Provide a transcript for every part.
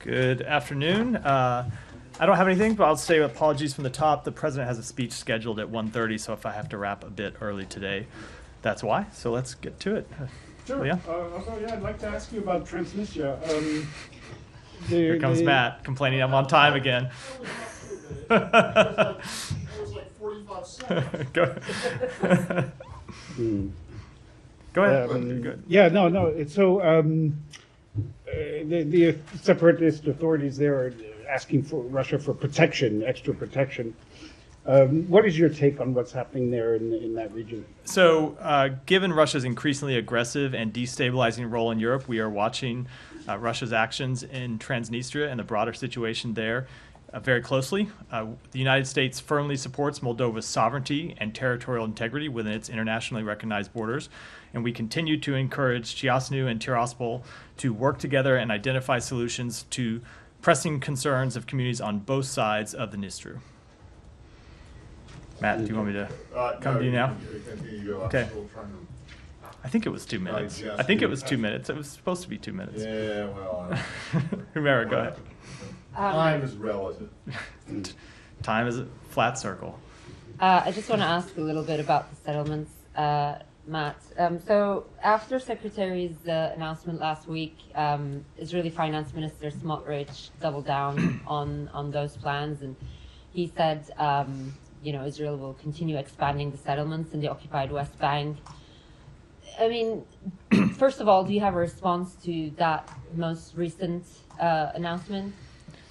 Good afternoon. I don't have anything, but I'll say apologies from the top. The president has a speech scheduled at 1:30, so if I have to wrap a bit early today, that's why. So let's get to it. Sure. Yeah. I'd like to ask you about Transnistria. Here comes Matt complaining I'm on time again. It was like 45 seconds. Go ahead. Good. Yeah, no. It's so the separatist authorities there are asking for Russia for protection, extra protection. What is your take on what's happening there in that region? So, given Russia's increasingly aggressive and destabilizing role in Europe, we are watching Russia's actions in Transnistria and the broader situation there very closely. The United States firmly supports Moldova's sovereignty and territorial integrity within its internationally recognized borders, and we continue to encourage Chisinau and Tiraspol to work together and identify solutions to pressing concerns of communities on both sides of the Dnistru. Matt, do you want me to come to you now? Okay. I think it was 2 minutes. I think it was 2 minutes. It was supposed to be 2 minutes. Yeah, well, Humera, go ahead. time is relative. Time is a flat circle. I just want to ask a little bit about the settlements, Matt. So after Secretary's announcement last week, Israeli Finance Minister Smotrich doubled down on those plans, and he said, Israel will continue expanding the settlements in the occupied West Bank. I mean, first of all, do you have a response to that most recent announcement?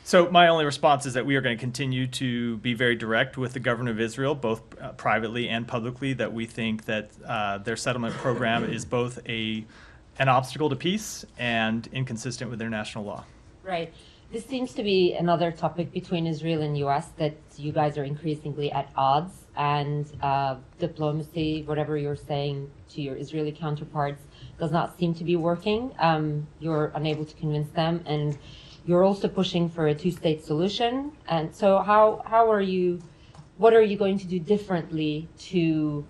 So my only response is that we are going to continue to be very direct with the government of Israel, both privately and publicly, that we think that their settlement program is both an obstacle to peace and inconsistent with international law. Right. This seems to be another topic between Israel and U.S. that you guys are increasingly at odds, and diplomacy, whatever you're saying to your Israeli counterparts, does not seem to be working. You're unable to convince them, and you're also pushing for a two-state solution. And so what are you going to do differently to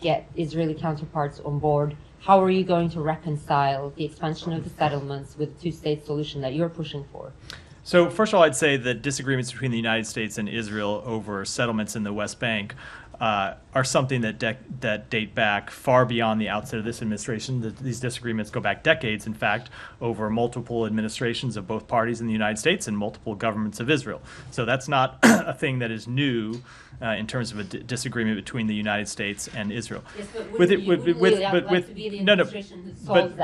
get Israeli counterparts on board? How are you going to reconcile the expansion of the settlements with the two-state solution that you're pushing for? So first of all, I'd say that disagreements between the United States and Israel over settlements in the West Bank are something that date back far beyond the outset of this administration. These disagreements go back decades, in fact, over multiple administrations of both parties in the United States and multiple governments of Israel. So that's not a thing that is new in terms of a disagreement between the United States and Israel. Yes, but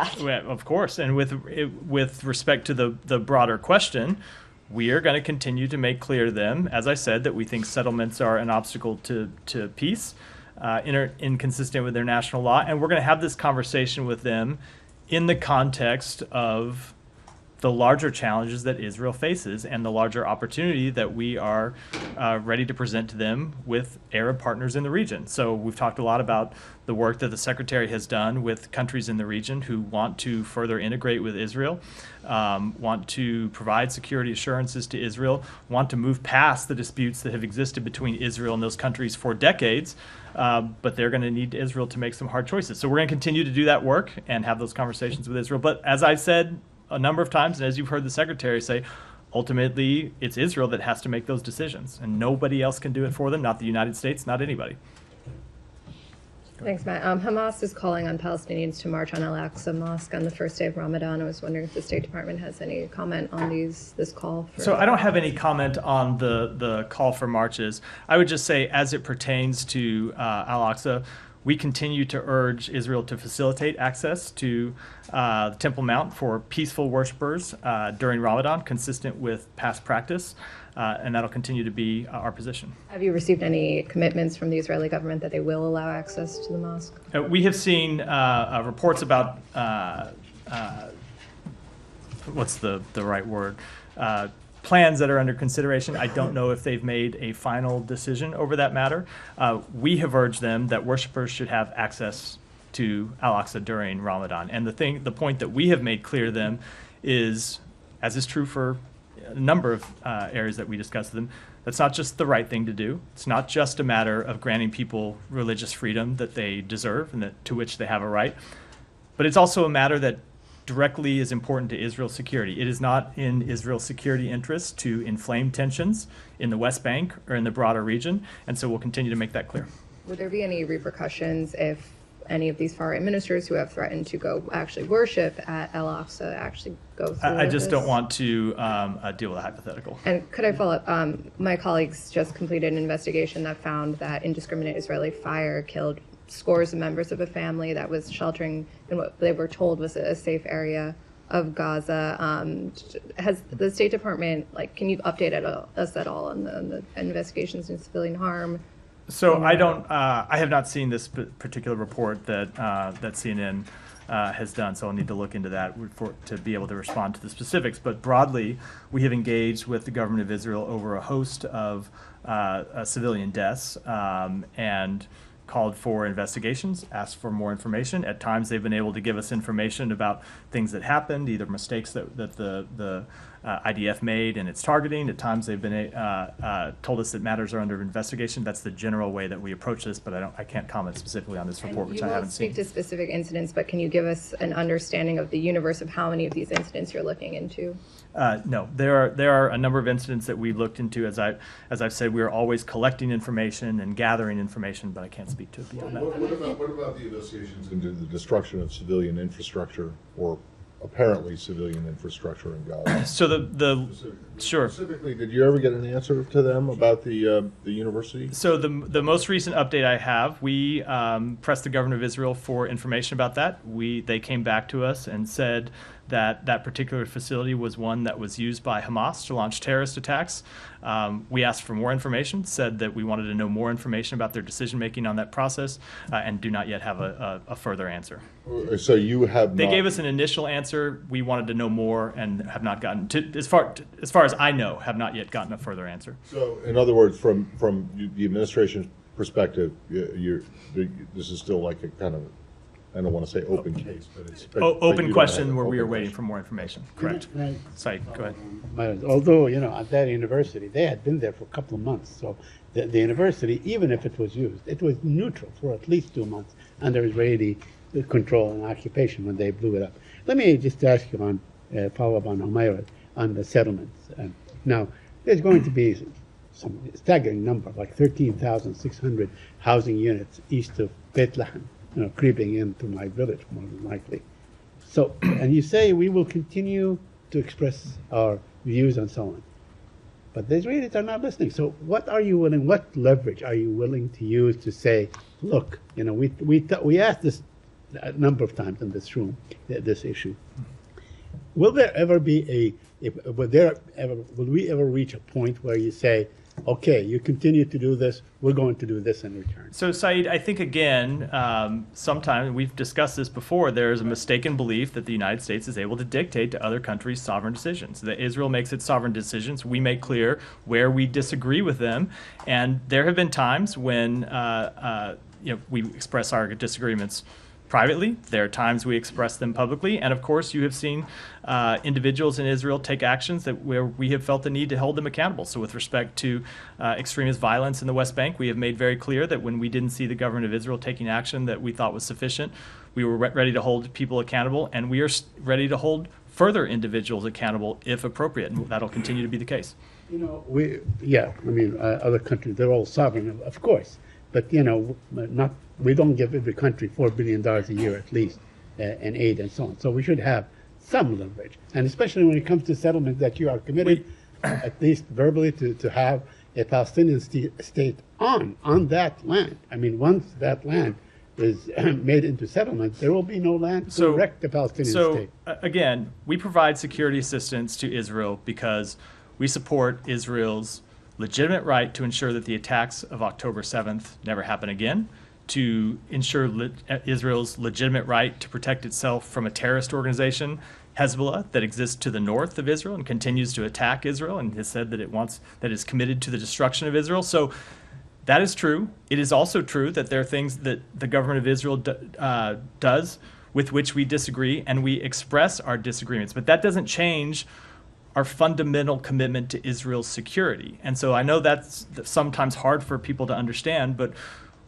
of course, and with respect to the broader question, we are going to continue to make clear to them, as I said, that we think settlements are an obstacle to peace, inconsistent with their national law, and we're going to have this conversation with them in the context of the larger challenges that Israel faces and the larger opportunity that we are ready to present to them with Arab partners in the region. So we've talked a lot about the work that the Secretary has done with countries in the region who want to further integrate with Israel, want to provide security assurances to Israel, want to move past the disputes that have existed between Israel and those countries for decades, but they're going to need Israel to make some hard choices. So we're going to continue to do that work and have those conversations with Israel. But as I've said a number of times, and as you've heard the Secretary say, ultimately it's Israel that has to make those decisions, and nobody else can do it for them, not the United States, not anybody. Thanks, Matt. Hamas is calling on Palestinians to march on Al-Aqsa Mosque on the first day of Ramadan. I was wondering if the State Department has any comment on this call. So I don't have any comment on the call for marches. I would just say, as it pertains to Al-Aqsa, we continue to urge Israel to facilitate access to the Temple Mount for peaceful worshipers during Ramadan, consistent with past practice, and that'll continue to be our position. Have you received any commitments from the Israeli government that they will allow access to the mosque? We have seen reports about, what's the right word? Plans that are under consideration. I don't know if they've made a final decision over that matter. We have urged them that worshipers should have access to Al-Aqsa during Ramadan. And the point that we have made clear to them is, as is true for a number of areas that we discuss with them, that's not just the right thing to do. It's not just a matter of granting people religious freedom that they deserve and to which they have a right, but it's also a matter that directly is important to Israel's security. It is not in Israel's security interest to inflame tensions in the West Bank or in the broader region, and so we'll continue to make that clear. Would there be any repercussions if any of these far-right ministers who have threatened to go actually worship at Al-Aqsa actually go through I just this? don't want to deal with a hypothetical. And could I follow up? My colleagues just completed an investigation that found that indiscriminate Israeli fire killed scores of members of a family that was sheltering in what they were told was a safe area of Gaza. Has the State Department, can you update us at all on the investigations into civilian harm? So I have not seen this particular report that CNN has done, so I'll need to look into that to be able to respond to the specifics. But broadly, we have engaged with the government of Israel over a host of civilian deaths and called for investigations, asked for more information. At times, they've been able to give us information about things that happened, either mistakes that the IDF made in its targeting. At times, they've been told us that matters are under investigation. That's the general way that we approach this, but I can't comment specifically on this report, which I haven't seen. You will speak to specific incidents, but can you give us an understanding of the universe of how many of these incidents you're looking into? No, there are a number of incidents that we looked into. As I've said, we are always collecting information and gathering information, but I can't speak to it beyond that. What about the investigations into the destruction of civilian infrastructure, or apparently civilian infrastructure in Gaza? So sure. Specifically, did you ever get an answer to them about the university? So the most recent update I have, we pressed the government of Israel for information about that. They came back to us and said that particular facility was one that was used by Hamas to launch terrorist attacks. We asked for more information, said that we wanted to know more information about their decision-making on that process, and do not yet have a further answer. So you have They not... gave us an initial answer. We wanted to know more and have not gotten, as far as I know, have not yet gotten a further answer. So, in other words, from the administration's perspective, this is still like a kind of, I don't want to say open case, but it's... but you Open don't question have where we are open waiting question. for more information. Correct. Right. Said, go ahead. But although, at that university, they had been there for a couple of months. So the university, even if it was used, it was neutral for at least 2 months under Israeli control and occupation when they blew it up. Let me just ask you on, follow up on Humayra, on the settlements. Now, there's going to be some staggering number, like 13,600 housing units east of Bethlehem, creeping into my village, more than likely. So, and you say we will continue to express our views and so on. But the Israelis are not listening. So what leverage are you willing to use to say, look, we asked this a number of times in this room, this issue. Will there ever be will we ever reach a point where you say, okay, you continue to do this, we're going to do this in return? So, Saeed, I think, again, sometimes we've discussed this before, there is a mistaken belief that the United States is able to dictate to other countries' sovereign decisions. That Israel makes its sovereign decisions. We make clear where we disagree with them. And there have been times when we express our disagreements privately. There are times we express them publicly. And of course, you have seen individuals in Israel take actions where we have felt the need to hold them accountable. So with respect to extremist violence in the West Bank, we have made very clear that when we didn't see the government of Israel taking action that we thought was sufficient, we were ready to hold people accountable, and we are ready to hold further individuals accountable if appropriate. And that'll continue to be the case. Other countries, they're all sovereign, of course. But, we don't give every country $4 billion a year at least in aid and so on. So we should have some leverage. And especially when it comes to settlements that you are committed, at least verbally, to have a Palestinian state on that land. I mean, once that land is made into settlement, there will be no land to erect the Palestinian state. So, again, we provide security assistance to Israel because we support Israel's legitimate right to ensure that the attacks of October 7th never happen again, to ensure Israel's legitimate right to protect itself from a terrorist organization, Hezbollah, that exists to the north of Israel and continues to attack Israel and has said that is committed to the destruction of Israel. So that is true. It is also true that there are things that the government of Israel does with which we disagree, and we express our disagreements. But that doesn't change our fundamental commitment to Israel's security. And so I know that's sometimes hard for people to understand, but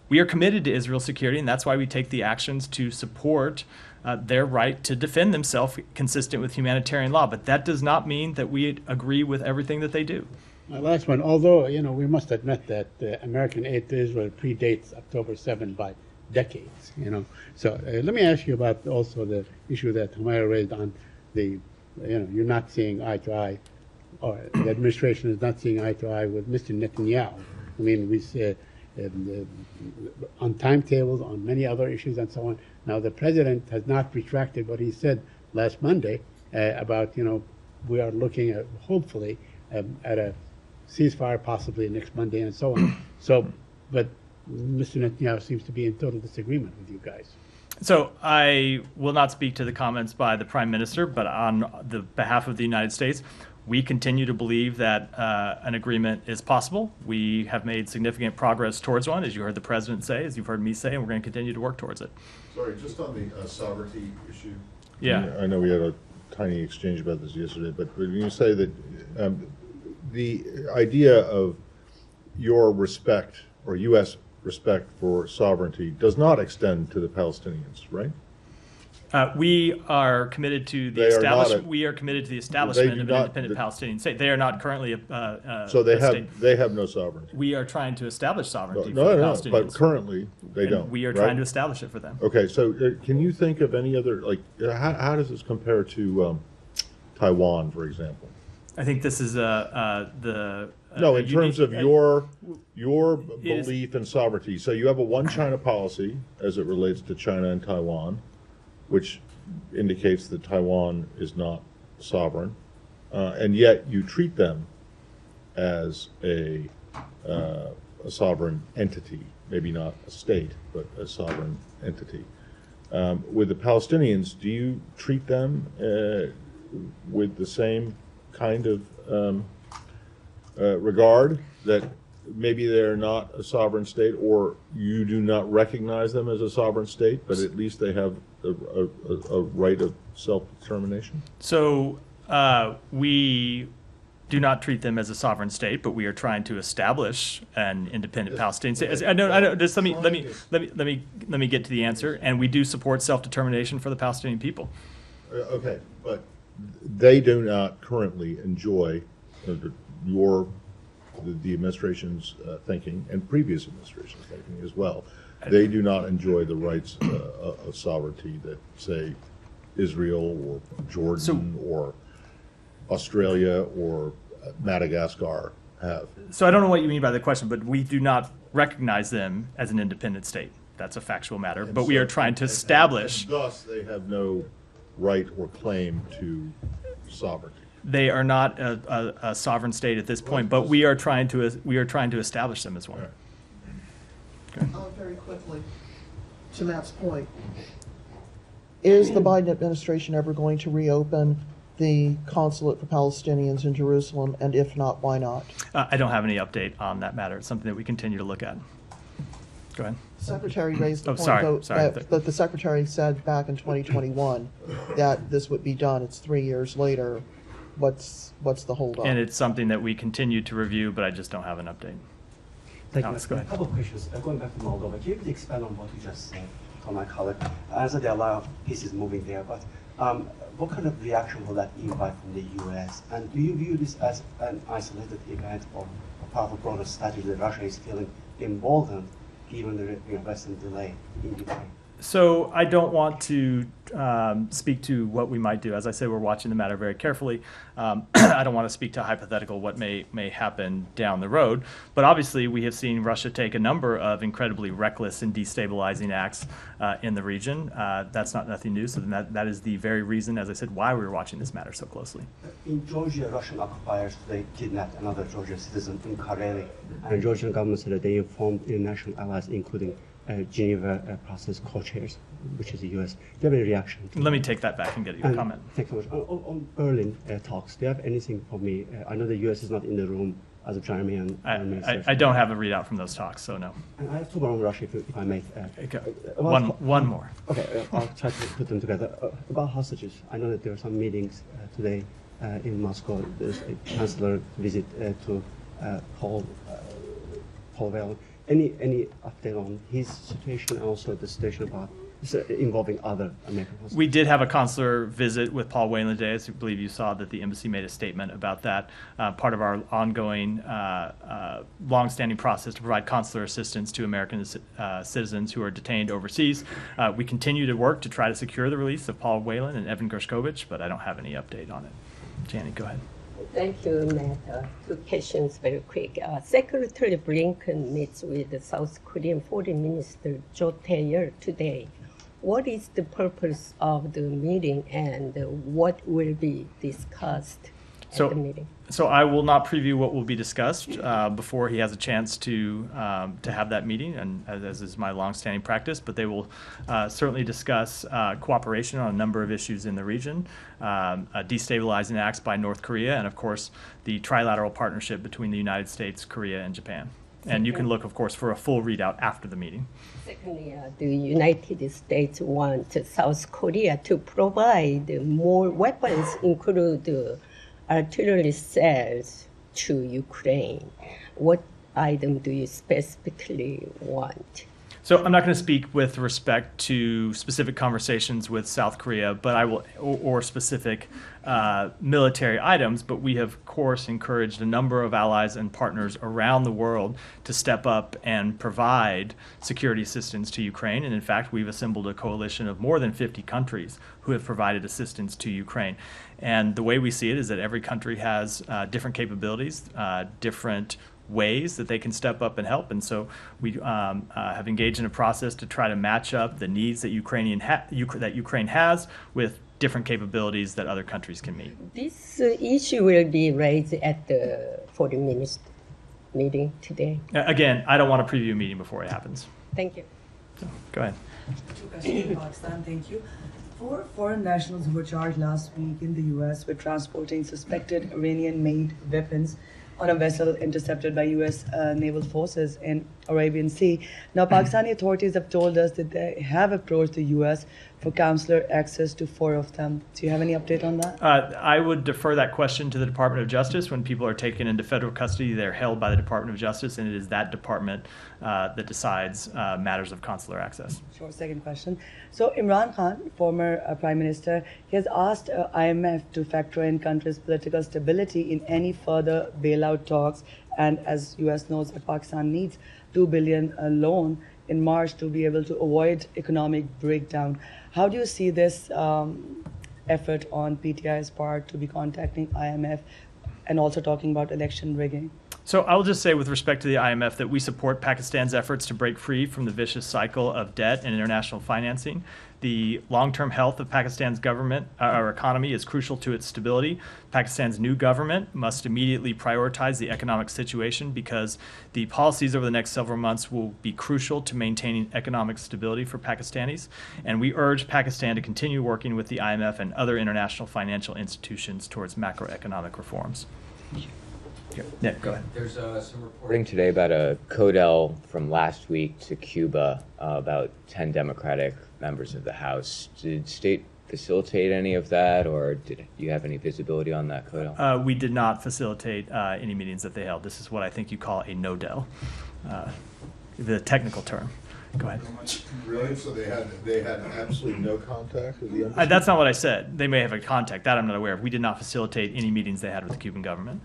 we are committed to Israel's security, and that's why we take the actions to support their right to defend themselves consistent with humanitarian law. But that does not mean that we agree with everything that they do. Last one, although, we must admit that American aid to Israel predates October 7 by decades, So let me ask you about also the issue that Humayra raised on the, you're not seeing eye to eye, or the administration is not seeing eye to eye with Mr. Netanyahu. I mean, we see on timetables, on many other issues and so on. Now, the president has not retracted what he said last Monday about, we are looking at, hopefully, at a ceasefire possibly next Monday and so on. But Mr. Netanyahu seems to be in total disagreement with you guys. So I will not speak to the comments by the Prime Minister, but on the behalf of the United States, we continue to believe that an agreement is possible. We have made significant progress towards one, as you heard the President say, as you've heard me say, and we're going to continue to work towards it. Sorry, just on the sovereignty issue. Yeah. I know we had a tiny exchange about this yesterday, but when you say that the idea of your respect or U.S. respect for sovereignty does not extend to the Palestinians, right? We are committed to the establishment. We are committed to the establishment of an independent Palestinian state. They are not currently so they a have state. They have no sovereignty. We are trying to establish sovereignty for No, the no, Palestinians. but currently they don't. We are right? trying to establish it for them. Okay, so can you think of any other, like, how does this compare to Taiwan, for example? I think this is No, in terms of your belief in sovereignty. So you have a one China policy as it relates to China and Taiwan, which indicates that Taiwan is not sovereign, and yet you treat them as a sovereign entity, maybe not a state, but a sovereign entity. With the Palestinians, do you treat them with the same kind of regard, that maybe they're not a sovereign state, or you do not recognize them as a sovereign state, but at least they have a right of self-determination? So we do not treat them as a sovereign state, but we are trying to establish an independent Palestinian state. I know. Just let me get to the answer. And we do support self-determination for the Palestinian people. Okay, but they do not currently enjoy the administration's thinking, and previous administrations' thinking as well. They do not enjoy the rights of sovereignty that, say, Israel or Jordan or Australia or Madagascar have. So I don't know what you mean by the question, but we do not recognize them as an independent state. That's a factual matter. But we are trying to establish. And thus, they have no right or claim to sovereignty. They are not a sovereign state at this point, but we are trying to establish them as one. Right. Very quickly, to Matt's point, is the Biden administration ever going to reopen the consulate for Palestinians in Jerusalem, and if not, why not? I don't have any update on that matter. It's something that we continue to look at. Go ahead. The Secretary raised the point, sorry. that the Secretary said back in 2021 that this would be done. It's 3 years later. What's the holdup? And it's something that we continue to review, but I just don't have an update. Thank Alex, you. go A ahead. couple of questions. Going back to Moldova, can you please expand on what you just said to my colleague? I know there are a lot of pieces moving there, but what kind of reaction will that invite from the U.S.? And do you view this as an isolated event or a part of a broader strategy that Russia is feeling emboldened given the Western delay in Ukraine? So I don't want to speak to what we might do. As I said, we're watching the matter very carefully. I don't want to speak to hypothetical what may happen down the road. But obviously, we have seen Russia take a number of incredibly reckless and destabilizing acts in the region. That's nothing new. So that is the very reason, as I said, why we were watching this matter so closely. In Georgia, Russian occupiers today kidnapped another Georgian citizen in Kareli, and the Georgian government said that they informed international allies, including Geneva process co-chairs, which is the U.S. Do you have any reaction? Let me take that back and get your comment. Thank you so much. On Berlin talks, do you have anything for me? I know the U.S. is not in the room as a Jeremy and I don't have a readout from those talks, so no. And I have two more on Russia, if I may. One more. Okay, I'll try to put them together. About hostages, I know that there are some meetings today in Moscow. There's a chancellor visit to Paul Wayans. Any update on his situation, and also the situation about involving other American consulate? We did have a consular visit with Paul Wayans today. I believe you saw that the embassy made a statement about that. Part of our ongoing, long-standing process to provide consular assistance to American citizens who are detained overseas. We continue to work to try to secure the release of Paul Wayans and Evan Gershkovich, but I don't have any update on it. Janet, go ahead. Thank you, Matt. Two questions very quick. Secretary Blinken meets with the South Korean Foreign Minister Jo Tae-yeol today. What is the purpose of the meeting and what will be discussed at the meeting? So I will not preview what will be discussed before he has a chance to have that meeting, and as is my longstanding practice. But they will certainly discuss cooperation on a number of issues in the region, destabilizing acts by North Korea, and of course the trilateral partnership between the United States, Korea, and Japan. And you can look, of course, for a full readout after the meeting. Secondly, the United States wants South Korea to provide more weapons, including artillery cells, to Ukraine. What item do you specifically want? So I'm not going to speak with respect to specific conversations with South Korea, but I will, or specific military items. But we have, of course, encouraged a number of allies and partners around the world to step up and provide security assistance to Ukraine. And in fact, we've assembled a coalition of more than 50 countries who have provided assistance to Ukraine. And the way we see it is that every country has different capabilities, different ways that they can step up and help, and so we have engaged in a process to try to match up the needs that Ukraine has with different capabilities that other countries can meet. This issue will be raised at the foreign minister meeting today. Again, I don't want to preview a meeting before it happens. Thank you. So, go ahead. Two questions in Pakistan, thank you. 4 foreign nationals who were charged last week in the U.S. with transporting suspected Iranian-made weapons on a vessel intercepted by U.S. naval forces in Arabian Sea. Now, Pakistani authorities have told us that they have approached the U.S. for consular access to 4 of them. Do you have any update on that? I would defer that question to the Department of Justice. When people are taken into federal custody, they're held by the Department of Justice, and it is that department that decides matters of consular access. Sure, second question. So Imran Khan, former Prime Minister, he has asked IMF to factor in countries' political stability in any further bailout talks. And as U.S. knows, Pakistan needs $2 billion loan in March to be able to avoid economic breakdown. How do you see this effort on PTI's part to be contacting IMF and also talking about election rigging? So I'll just say with respect to the IMF that we support Pakistan's efforts to break free from the vicious cycle of debt and international financing. The long-term health of Pakistan's government, our economy, is crucial to its stability. Pakistan's new government must immediately prioritize the economic situation because the policies over the next several months will be crucial to maintaining economic stability for Pakistanis. And we urge Pakistan to continue working with the IMF and other international financial institutions towards macroeconomic reforms. Yeah, go ahead. There's some reporting today about a codel from last week to Cuba about 10 Democratic members of the House. Did state facilitate any of that, or did you have any visibility on that codel? We did not facilitate any meetings that they held. This is what I think you call a no-del, the technical term. Go ahead. Really? So they had absolutely no contact with the embassy? That's not what I said. They may have a contact. That I'm not aware of. We did not facilitate any meetings they had with the Cuban government.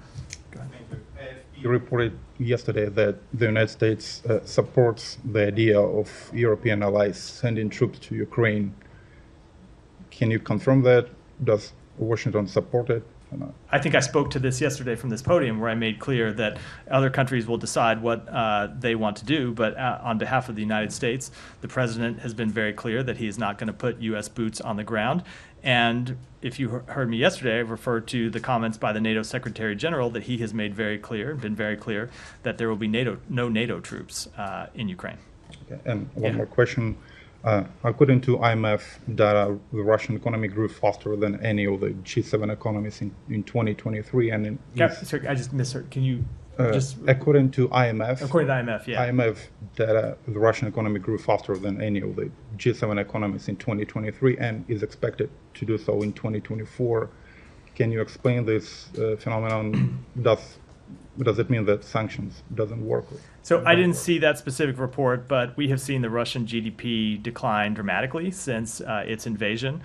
You reported yesterday that the United States supports the idea of European allies sending troops to Ukraine. Can you confirm that? Does Washington support it or not? I think I spoke to this yesterday from this podium where I made clear that other countries will decide what they want to do, but on behalf of the United States, the president has been very clear that he is not going to put U.S. boots on the ground. And if you heard me yesterday, I referred to the comments by the NATO Secretary General that he has made very clear, been very clear, that there will be no NATO troops in Ukraine. Okay. And one more question. According to IMF data, the Russian economy grew faster than any of the G7 economies in 2023. And sorry, I just misheard. Can you just... According to IMF... According to IMF, yeah. IMF data, the Russian economy grew faster than any of the G7 economies in 2023 and is expected to do so in 2024. Can you explain this phenomenon? Does does it mean that sanctions doesn't work? So I didn't see that specific report, but we have seen the Russian GDP decline dramatically since its invasion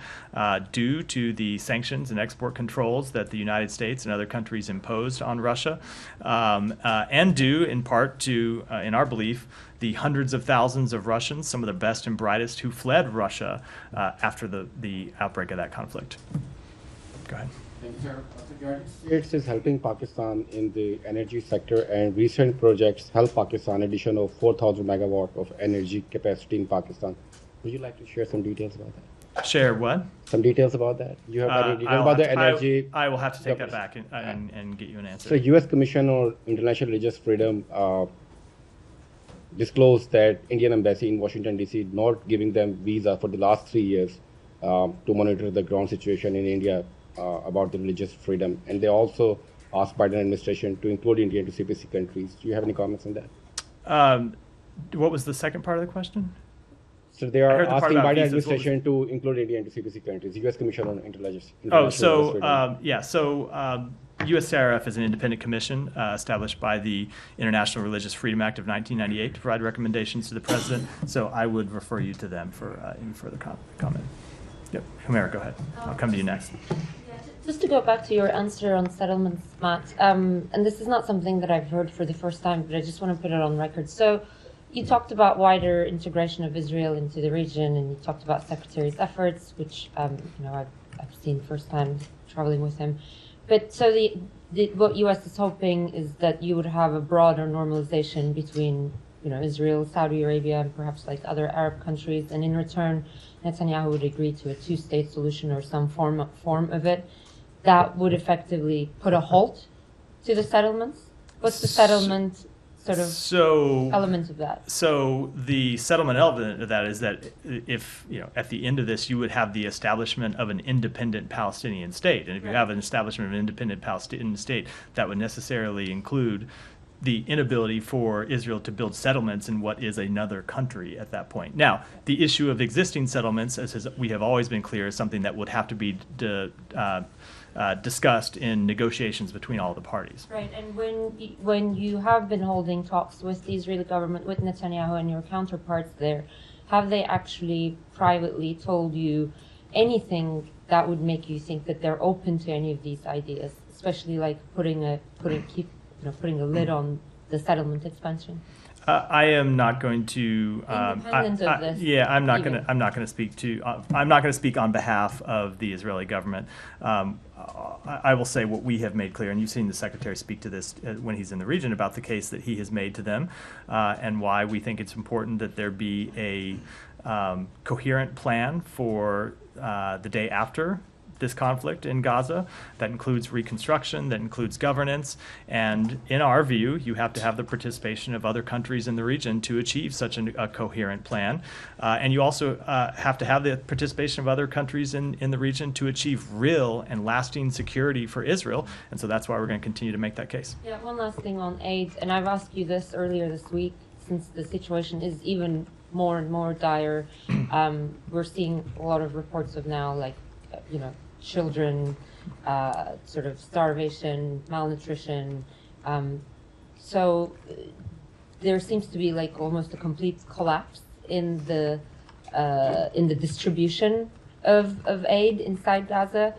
due to the sanctions and export controls that the United States and other countries imposed on Russia, and due in part to, in our belief, the hundreds of thousands of Russians, some of the best and brightest, who fled Russia after the outbreak of that conflict. Go ahead. Thank you, sir. The United States is helping Pakistan in the energy sector, and recent projects help Pakistan addition of 4,000 megawatt of energy capacity in Pakistan. Would you like to share some details about that? Share what? Some details about that. You have any details about the energy? I will have to take that back and get you an answer. So, U.S. Commission on International Religious Freedom disclosed that Indian embassy in Washington D.C. not giving them visa for the last 3 years to monitor the ground situation in India about the religious freedom, and they also asked Biden administration to include India into CPC countries. Do you have any comments on that? What was the second part of the question? So they are asking Biden administration to include India into CPC countries. U.S. Commission on International Religious Freedom. USCRF is an independent commission established by the International Religious Freedom Act of 1998 to provide recommendations to the president. So I would refer you to them for any further comment. Yep, Humera, go ahead. I'll come to you next. Just to go back to your answer on settlements, Matt, and this is not something that I've heard for the first time, but I just want to put it on record. So you talked about wider integration of Israel into the region, and you talked about Secretary's efforts, which I've seen firsthand traveling with him. But so what U.S. is hoping is that you would have a broader normalization between Israel, Saudi Arabia, and perhaps like other Arab countries, and in return, Netanyahu would agree to a two-state solution or some form of it. That would effectively put a halt to the settlements. What's the settlement element of that? So the settlement element of that is that if at the end of this you would have the establishment of an independent Palestinian state, and if you have an establishment of an independent Palestinian state, that would necessarily include the inability for Israel to build settlements in what is another country at that point. Now, the issue of existing settlements, as we have always been clear, is something that would have to be discussed in negotiations between all the parties. Right, and when you have been holding talks with the Israeli government, with Netanyahu and your counterparts there, have they actually privately told you anything that would make you think that they're open to any of these ideas, especially like putting a lid on the settlement expansion? I am not going to. Independent of this. Yeah, I'm not going to speak to. I'm not going to speak on behalf of the Israeli government. I will say what we have made clear, and you've seen the Secretary speak to this when he's in the region about the case that he has made to them, and why we think it's important that there be a coherent plan for the day after this conflict in Gaza that includes reconstruction, that includes governance, and in our view, you have to have the participation of other countries in the region to achieve such a coherent plan, and you also have to have the participation of other countries in the region to achieve real and lasting security for Israel, and so that's why we're going to continue to make that case. Yeah, one last thing on aid, and I've asked you this earlier this week, since the situation is even more and more dire. We're seeing a lot of reports of now, like, children, sort of starvation, malnutrition. So there seems to be like almost a complete collapse in the distribution of aid inside Gaza.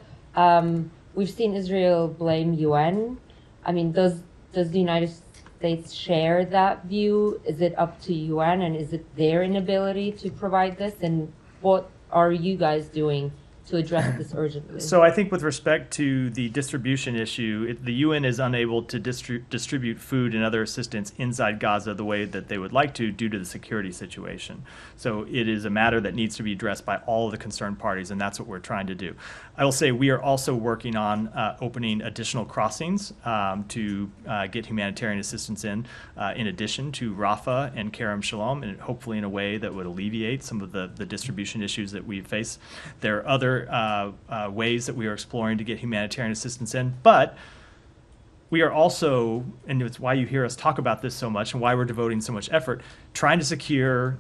We've seen Israel blame UN. I mean, does the United States share that view? Is it up to UN, and is it their inability to provide this? And what are you guys doing to address this urgently? So I think with respect to the distribution issue, the UN is unable to distribute food and other assistance inside Gaza the way that they would like to due to the security situation. So it is a matter that needs to be addressed by all of the concerned parties, and that's what we're trying to do. I will say we are also working on opening additional crossings to get humanitarian assistance in addition to Rafah and Kerem Shalom, and hopefully in a way that would alleviate some of the distribution issues that we face. There are other ways that we are exploring to get humanitarian assistance in, but we are also, and it's why you hear us talk about this so much and why we're devoting so much effort, trying to secure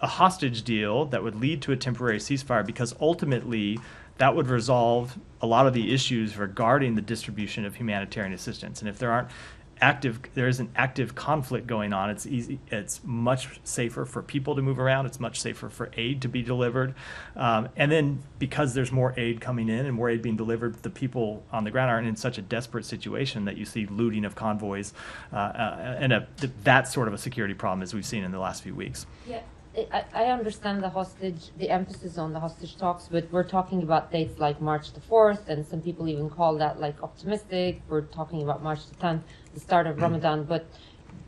a hostage deal that would lead to a temporary ceasefire, because ultimately that would resolve a lot of the issues regarding the distribution of humanitarian assistance. And if there aren't an active conflict going on, it's much safer for people to move around. It's much safer for aid to be delivered. And then because there's more aid coming in and more aid being delivered, the people on the ground aren't in such a desperate situation that you see looting of convoys and that sort of a security problem as we've seen in the last few weeks. Yeah. I understand the emphasis on the hostage talks, but we're talking about dates like March the 4th, and some people even call that like optimistic. We're talking about March the 10th, the start of Ramadan, but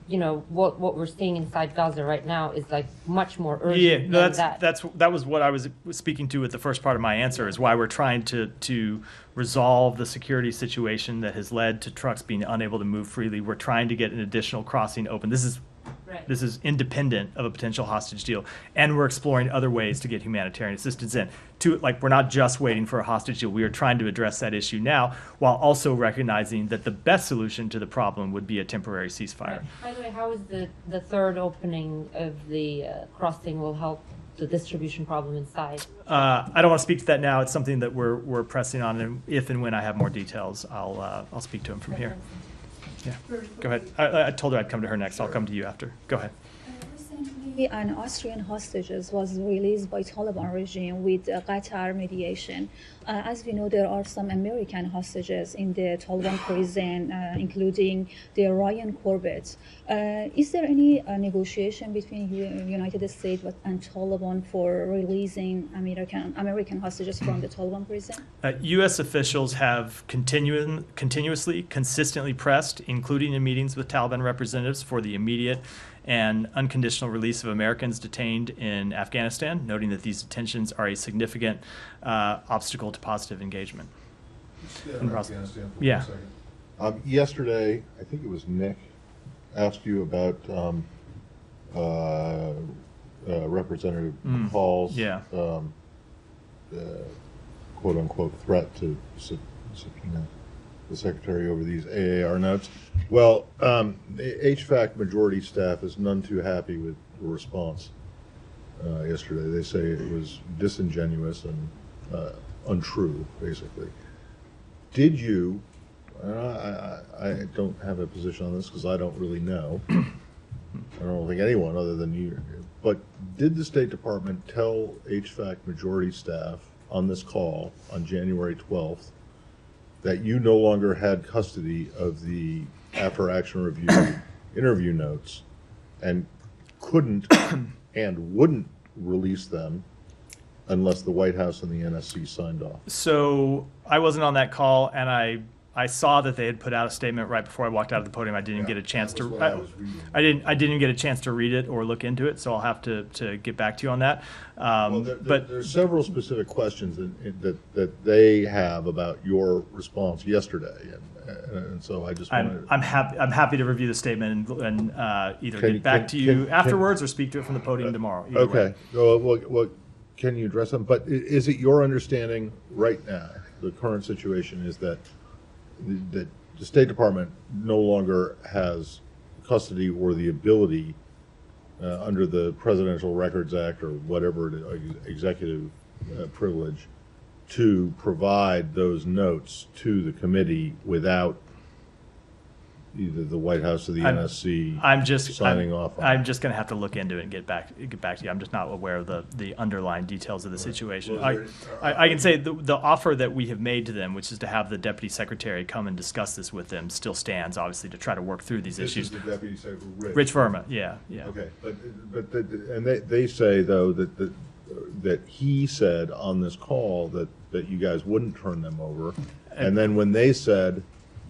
you know, what we're seeing inside Gaza right now is like much more urgent than that. That was what I was speaking to with the first part of my answer, is why we're trying to resolve the security situation that has led to trucks being unable to move freely. We're trying to get an additional crossing open. This is independent of a potential hostage deal, and we're exploring other ways to get humanitarian assistance in. We're not just waiting for a hostage deal. We are trying to address that issue now, while also recognizing that the best solution to the problem would be a temporary ceasefire. Right. By the way, how is the third opening of the crossing will help the distribution problem inside? I don't want to speak to that now. It's something that we're pressing on, and if and when I have more details, I'll speak to him from here. Yeah, go ahead. I told her I'd come to her next. I'll come to you after. Go ahead. Recently, an Austrian hostages was released by Taliban regime with Qatar mediation. As we know, there are some American hostages in the Taliban prison, including the Ryan Corbett. Is there any negotiation between United States and Taliban for releasing American hostages from the Taliban prison? U.S. officials have consistently pressed, including in meetings with Taliban representatives, for the immediate and unconditional release of Americans detained in Afghanistan, noting that these detentions are a significant obstacle to positive engagement. Afghanistan for yeah. a second. Yesterday, I think it was Nick, asked you about Representative Paul's quote-unquote threat to subpoena the Secretary over these AAR notes. Well, HVAC majority staff is none too happy with the response yesterday. They say it was disingenuous and untrue, basically. Did you, I don't have a position on this because I don't really know. I don't think anyone other than you, but did the State Department tell HVAC majority staff on this call on January 12th that you no longer had custody of the after action review interview notes and couldn't and wouldn't release them unless the White House and the NSC signed off? So I wasn't on that call, and I saw that they had put out a statement right before I walked out of the podium. I didn't get a chance to. I didn't get a chance to read it or look into it, so I'll have to get back to you on that. But there's several specific questions that they have about your response yesterday, and so I just wanted. I'm happy to review the statement and either get back to you afterwards or speak to it from the podium tomorrow. Okay. Well, can you address them? But is it your understanding right now, the current situation is that the State Department no longer has custody or the ability under the Presidential Records Act or whatever it is, executive privilege, to provide those notes to the committee without either the White House or the NSC signing off on it? I'm just going to have to look into it and get back to you. I'm just not aware of the underlying details of the situation. I can say the offer that we have made to them, which is to have the Deputy Secretary come and discuss this with them, still stands, obviously, to try to work through these issues. This is the Deputy Secretary, Rich Verma, yeah. Okay, but they say, though, that he said on this call that you guys wouldn't turn them over, and then when they said,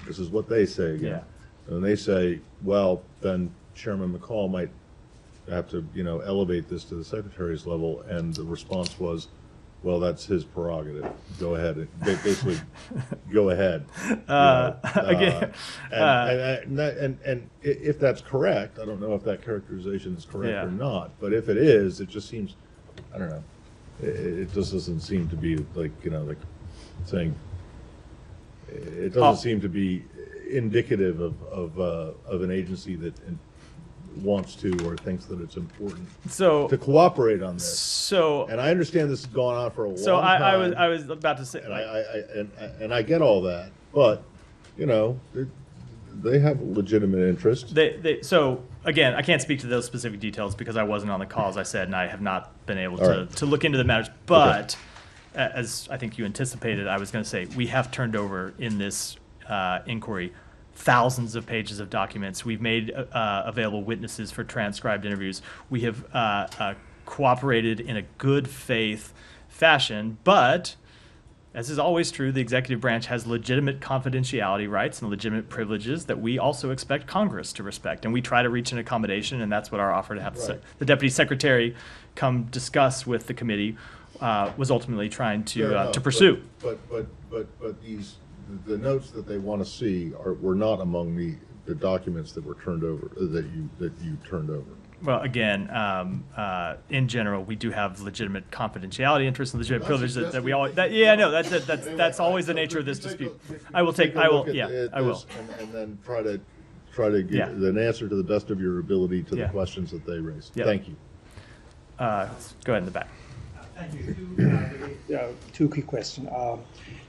this is what they say again, and they say, well, then Chairman McCall might have to, elevate this to the Secretary's level, and the response was, well, that's his prerogative. Go ahead. Basically, go ahead. And if that's correct, I don't know if that characterization is correct or not, but if it is, it just seems, I don't know, it just doesn't seem to be like saying, it doesn't seem to be indicative of an agency that wants to or thinks that it's important to cooperate on this. And I understand this has gone on for a long time. I was about to say, and I get all that, but they have a legitimate interest. So again, I can't speak to those specific details because I wasn't on the call, as I said, and I have not been able to look into the matters. But as I think you anticipated, I was going to say, we have turned over in this inquiry thousands of pages of documents. We've made available witnesses for transcribed interviews. We have cooperated in a good faith fashion, but as is always true, the executive branch has legitimate confidentiality rights and legitimate privileges that we also expect Congress to respect. And we try to reach an accommodation, and that's what our offer to have the Deputy Secretary come discuss with the committee was ultimately trying to pursue. But the notes that they want to see were not among the documents that were turned over, that you turned over. Well, again, in general, we do have legitimate confidentiality interests and legitimate privileges that we all. That's always the nature of this dispute. I will. And then try to get an answer to the best of your ability to the questions that they raised. Thank you. Go ahead in the back. Thank you. Two quick questions.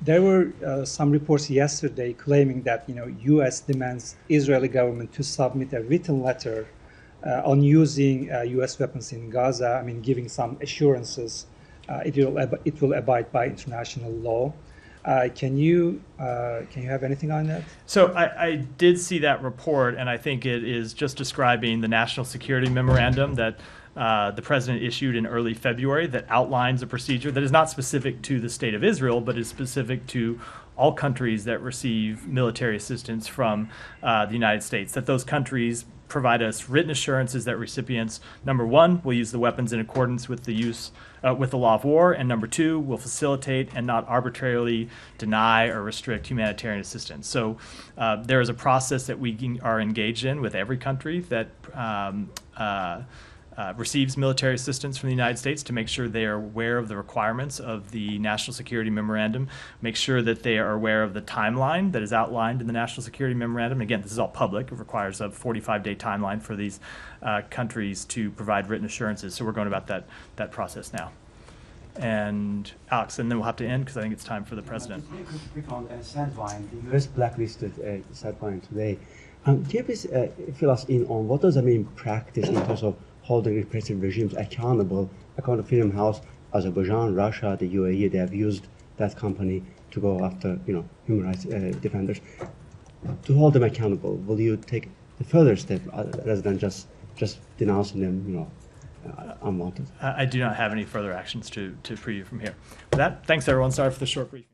There were some reports yesterday claiming that U.S. demands Israeli government to submit a written letter on using U.S. weapons in Gaza. I mean, giving some assurances it will abide by international law. Can you have anything on that? So I did see that report, and I think it is just describing the national security memorandum that the president issued in early February that outlines a procedure that is not specific to the state of Israel, but is specific to all countries that receive military assistance from the United States, that those countries provide us written assurances that recipients, number one, will use the weapons in accordance with with the law of war, and number two, will facilitate and not arbitrarily deny or restrict humanitarian assistance. So there is a process that we are engaged in with every country that receives military assistance from the United States to make sure they are aware of the requirements of the National Security Memorandum, make sure that they are aware of the timeline that is outlined in the National Security Memorandum. Again, this is all public. It requires a 45-day timeline for these countries to provide written assurances. So we're going about that process now. And Alex, and then we'll have to end because I think it's time for the president. Quick on Sandvine, the U.S. blacklisted Sandvine today. Can you please fill us in on what does that mean in practice in terms of holding repressive regimes accountable? According to Freedom House, Azerbaijan, Russia, the UAE, they have used that company to go after, human rights defenders. To hold them accountable, will you take a further step rather than just denouncing them, unwanted? I do not have any further actions to preview from here. With that, thanks everyone. Sorry for the short briefing.